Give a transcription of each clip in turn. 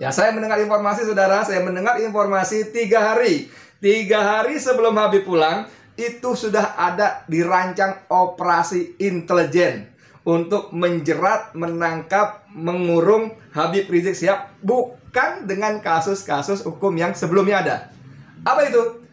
Ya, saya mendengar informasi, saudara. Saya mendengar informasi 3 hari. 3 hari sebelum Habib pulang, itu sudah ada dirancang operasi intelijen untuk menjerat, menangkap, mengurung Habib Rizik Syihab, bukan dengan kasus-kasus hukum yang sebelumnya ada. Apa itu?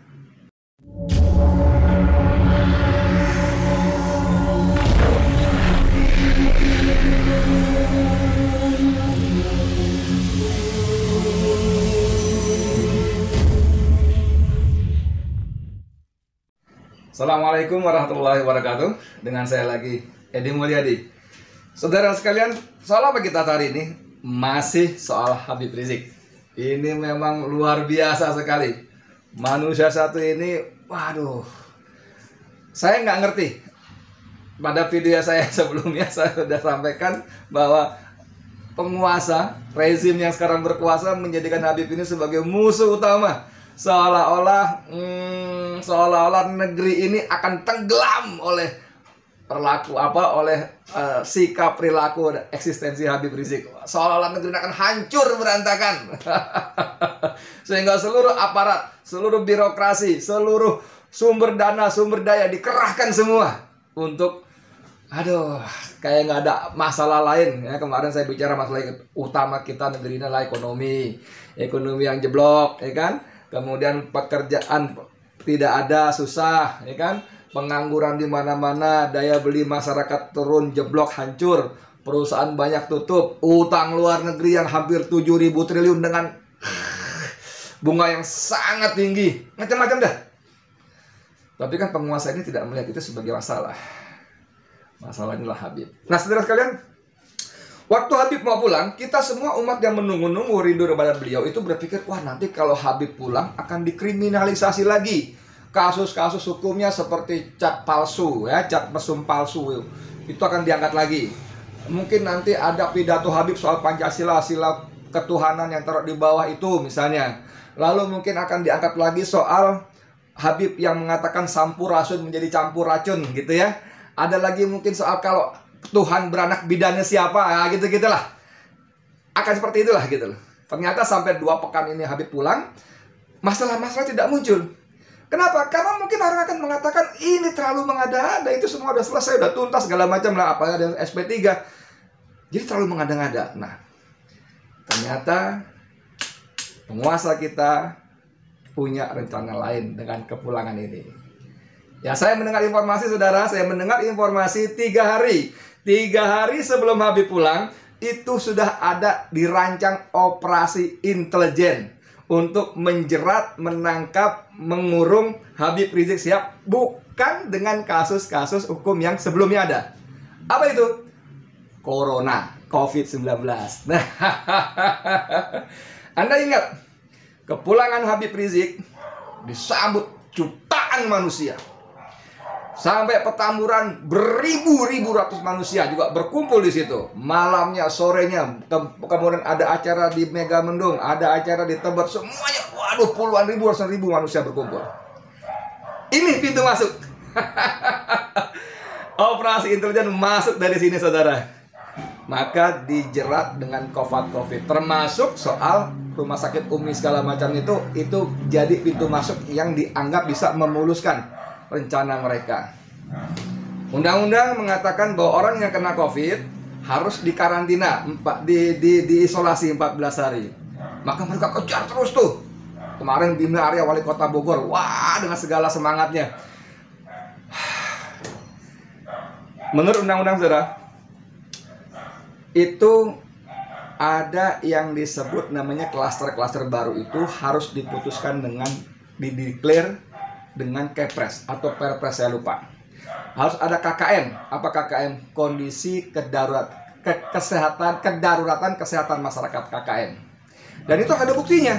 Assalamualaikum warahmatullahi wabarakatuh. Dengan saya lagi, Edi Mulyadi. Saudara sekalian, soal apa kita hari ini? Masih soal Habib Rizik. Ini memang luar biasa sekali. Manusia satu ini, waduh, saya nggak ngerti. Pada video saya sebelumnya saya sudah sampaikan bahwa penguasa, rezim yang sekarang berkuasa menjadikan Habib ini sebagai musuh utama. Seolah-olah negeri ini akan tenggelam oleh sikap, perilaku, eksistensi Habib Rizik. Seolah-olah negeri akan hancur berantakan. Sehingga seluruh aparat, seluruh birokrasi, seluruh sumber dana, sumber daya dikerahkan semua untuk kayak nggak ada masalah lain ya. Kemarin saya bicara masalah utama kita negeri ini adalah ekonomi yang jeblok, ya kan? Kemudian pekerjaan tidak ada, susah, ya kan? Pengangguran di mana-mana, daya beli masyarakat turun, jeblok, hancur, perusahaan banyak tutup, utang luar negeri yang hampir 7.000 triliun dengan bunga yang sangat tinggi, macam-macam dah. Tapi kan penguasa ini tidak melihat itu sebagai masalah. Masalahnya adalah Habib. Nah, saudara sekalian, waktu Habib mau pulang, kita semua umat yang menunggu-nunggu rindu kepada beliau itu berpikir, wah nanti kalau Habib pulang akan dikriminalisasi lagi. Kasus-kasus hukumnya seperti cat palsu, ya, cat mesum palsu itu akan diangkat lagi. Mungkin nanti ada pidato Habib soal Pancasila, sila ketuhanan yang taruh di bawah itu misalnya. Lalu mungkin akan diangkat lagi soal Habib yang mengatakan sampurasun menjadi campur racun gitu ya. Ada lagi mungkin soal kalau Tuhan beranak bidannya siapa, ya, gitu-gitulah. Akan seperti itulah gitu. Ternyata sampai 2 pekan ini Habib pulang, masalah-masalah tidak muncul. Kenapa? Karena mungkin orang akan mengatakan ini terlalu mengada-ngada, itu semua udah selesai, udah tuntas segala macam lah, apa ada SP3. Jadi terlalu mengada-ngada. Nah, ternyata penguasa kita punya rencana lain dengan kepulangan ini. Ya, saya mendengar informasi, saudara, saya mendengar informasi 3 hari. 3 hari sebelum Habib pulang, itu sudah ada dirancang operasi intelijen untuk menjerat, menangkap, mengurung Habib Rizik Syihab, bukan dengan kasus-kasus hukum yang sebelumnya ada. Apa itu? Corona, COVID-19. Nah, Anda ingat, kepulangan Habib Rizik disambut jutaan manusia. Sampai Petamburan beribu-ribu ratus manusia juga berkumpul di situ. Malamnya, sorenya, kemudian ada acara di Megamendung, ada acara di Tebet, semuanya, waduh, puluhan ribu, ratusan ribu manusia berkumpul. Ini pintu masuk. Operasi intelijen masuk dari sini, saudara. Maka dijerat dengan COVID, termasuk soal rumah sakit Umi segala macam itu jadi pintu masuk yang dianggap bisa memuluskan rencana mereka. Undang-undang mengatakan bahwa orang yang kena COVID harus dikarantina, diisolasi 14 hari. Maka mereka kejar terus tuh. Kemarin Bima Arya, wali kota Bogor, wah, dengan segala semangatnya. Menurut undang-undang, saudara, itu ada yang disebut namanya klaster-klaster baru, itu harus diputuskan dengan dideklar dengan Kepres atau Perpres, saya lupa. Harus ada KKM. Apa KKM? Kondisi kedaruratan kesehatan masyarakat, KKM. Dan itu ada buktinya.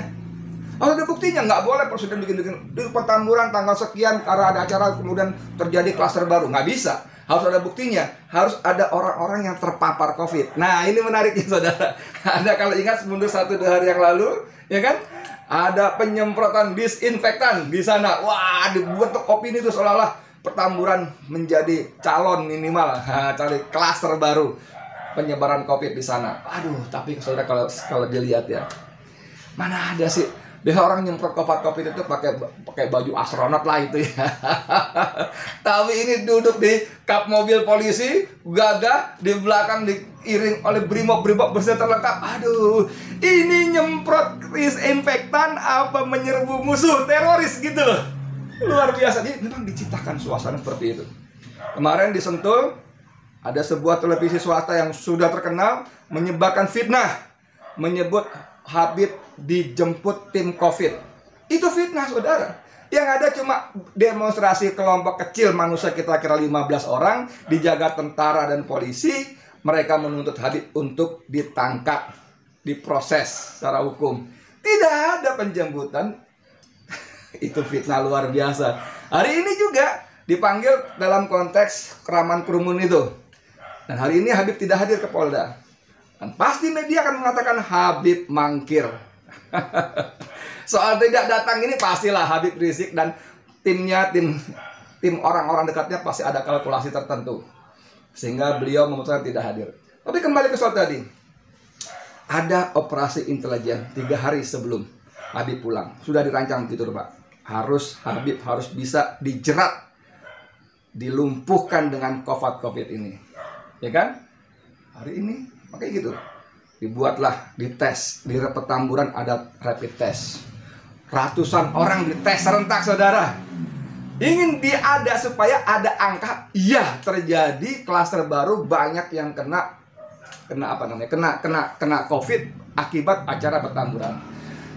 Harus ada buktinya. Nggak boleh presiden bikin di Petamburan tanggal sekian karena ada acara kemudian terjadi klaster baru. Nggak bisa. Harus ada buktinya. Harus ada orang-orang yang terpapar COVID. Nah, ini menariknya, saudara. Ada, kalau ingat mundur 1-2 hari yang lalu, ya kan? Ada penyemprotan disinfektan di sana. Wah, dibentuk opini itu seolah-olah Petamburan menjadi calon minimal, cari klaster baru penyebaran COVID di sana. Aduh, tapi saudara, kalau dilihat ya, Mana ada sih? Biasa orang nyemprot COVID itu pakai baju astronot lah itu ya. Tapi ini duduk di kap mobil polisi, gagah, di belakang diiring oleh brimob-brimob bersenjata lengkap. Aduh, ini nyemprot disinfektan apa menyerbu musuh teroris gitu loh. Luar biasa. Jadi memang diciptakan suasana seperti itu. Kemarin di Sentul ada sebuah televisi swasta yang sudah terkenal menyebarkan fitnah, menyebut Habib dijemput tim COVID. Itu fitnah, saudara. Yang ada cuma demonstrasi kelompok kecil manusia kira-kira 15 orang, dijaga tentara dan polisi. Mereka menuntut Habib untuk ditangkap, diproses secara hukum. Tidak ada penjemputan. Itu fitnah luar biasa. Hari ini juga dipanggil dalam konteks keraman kerumun itu. Dan hari ini Habib tidak hadir ke Polda. Dan pasti media akan mengatakan Habib mangkir. Soal tidak datang ini pastilah Habib Rizik dan timnya, tim orang-orang dekatnya pasti ada kalkulasi tertentu. Sehingga beliau memutuskan tidak hadir. Tapi kembali ke soal tadi. Ada operasi intelijen 3 hari sebelum Habib pulang. Sudah dirancang gitu, Pak. Habib harus bisa dijerat, dilumpuhkan dengan COVID ini. Ya kan? Hari ini makanya gitu. Dibuatlah, dites, di Petamburan ada rapid test. Ratusan orang dites serentak, saudara. Ingin diada supaya ada angka, iya terjadi klaster baru, banyak yang kena COVID akibat acara Petamburan.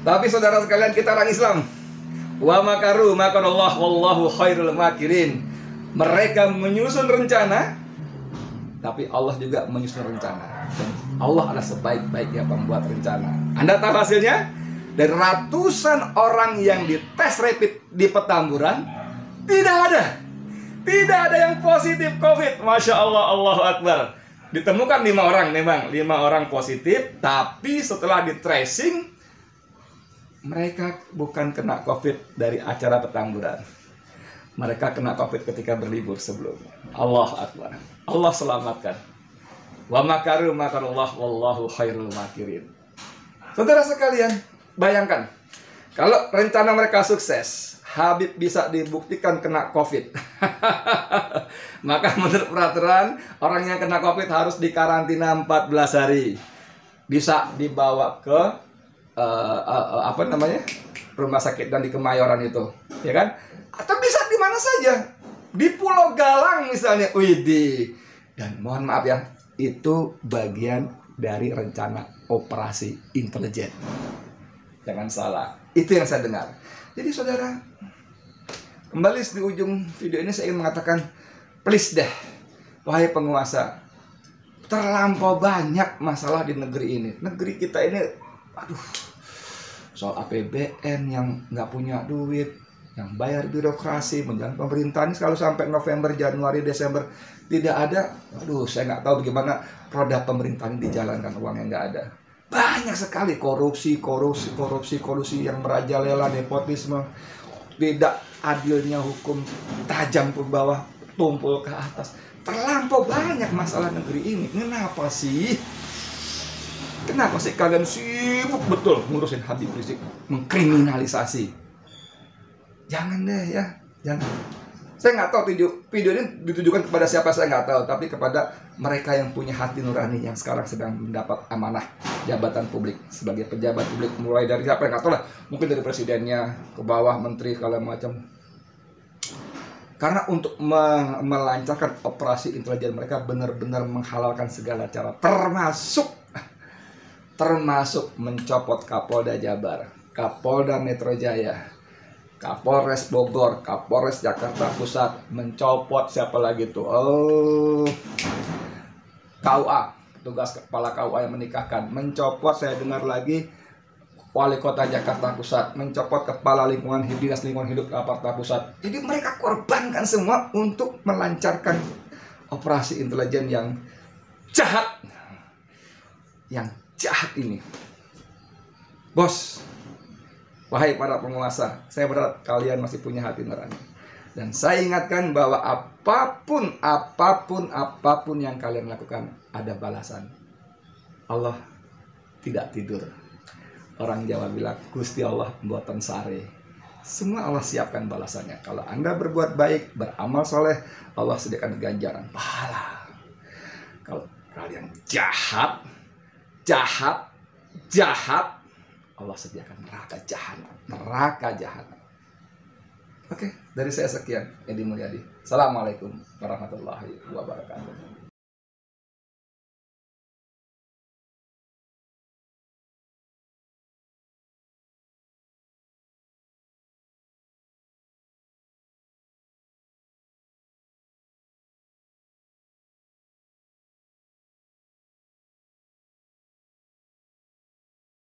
Tapi saudara sekalian, kita orang Islam. Wa makaru makarallah wallahu khairul makirin. Mereka menyusun rencana, tapi Allah juga menyusun rencana. Dan Allah adalah sebaik-baiknya pembuat rencana. Anda tahu hasilnya? Dari ratusan orang yang dites rapid di Petamburan, tidak ada yang positif COVID. Masya Allah, Allahu Akbar. Ditemukan 5 orang memang, 5 orang positif. Tapi setelah di tracing, mereka bukan kena COVID dari acara Petamburan. Mereka kena COVID ketika berlibur sebelumnya. Allah Akbar. Allah selamatkan. Wa makaru makarullah wallahu khairul makirin. Saudara sekalian, bayangkan kalau rencana mereka sukses, Habib bisa dibuktikan kena COVID. Maka menurut peraturan, orang yang kena COVID harus dikarantina 14 hari. Bisa dibawa ke rumah sakit dan di Kemayoran itu, ya kan? Atau bisa di mana saja, di Pulau Galang misalnya. Widih. Dan mohon maaf ya, itu bagian dari rencana operasi intelijen. Jangan salah, itu yang saya dengar. Jadi saudara, kembali di ujung video ini saya ingin mengatakan, please deh, wahai penguasa, terlampau banyak masalah di negeri ini. Negeri kita ini, aduh, soal APBN yang nggak punya duit, yang bayar birokrasi, menjalankan pemerintahan kalau sampai November, Januari, Desember tidak ada. Aduh, saya nggak tahu bagaimana roda pemerintahan dijalankan, uangnya nggak ada. Banyak sekali korupsi yang merajalela, nepotisme, tidak adilnya hukum, tajam ke bawah, tumpul ke atas. Terlampau banyak masalah negeri ini. Kenapa sih? Kenapa sih kalian sibuk betul ngurusin Habib Rizik, mengkriminalisasi? Jangan deh ya, jangan. Saya nggak tahu video ini ditujukan kepada siapa, saya nggak tahu. Tapi kepada mereka yang punya hati nurani, yang sekarang sedang mendapat amanah jabatan publik sebagai pejabat publik, mulai dari siapa yang nggak tahu lah, mungkin dari presidennya ke bawah, menteri segala macam. Karena untuk melancarkan operasi intelijen, mereka benar-benar menghalalkan segala cara, termasuk mencopot Kapolda Jabar, Kapolda Metro Jaya, Kapolres Bogor, Kapolres Jakarta Pusat, mencopot siapa lagi tuh? Oh, KUA, tugas kepala KUA yang menikahkan, mencopot. Saya dengar lagi Wali Kota Jakarta Pusat, mencopot kepala Dinas Lingkungan Hidup Jakarta Pusat. Jadi mereka korbankan semua untuk melancarkan operasi intelijen yang jahat, ini. Bos, wahai para penguasa, saya berharap kalian masih punya hati nurani. Dan saya ingatkan bahwa apapun yang kalian lakukan, ada balasan. Allah tidak tidur. Orang Jawa bilang, Gusti Allah buatan sare. Semua Allah siapkan balasannya. Kalau Anda berbuat baik, beramal soleh, Allah sediakan ganjaran pahala. Kalau kalian jahat, Allah sediakan neraka jahanam. Neraka jahanam. Oke, dari saya sekian. Edi Mulyadi. Assalamualaikum warahmatullahi wabarakatuh.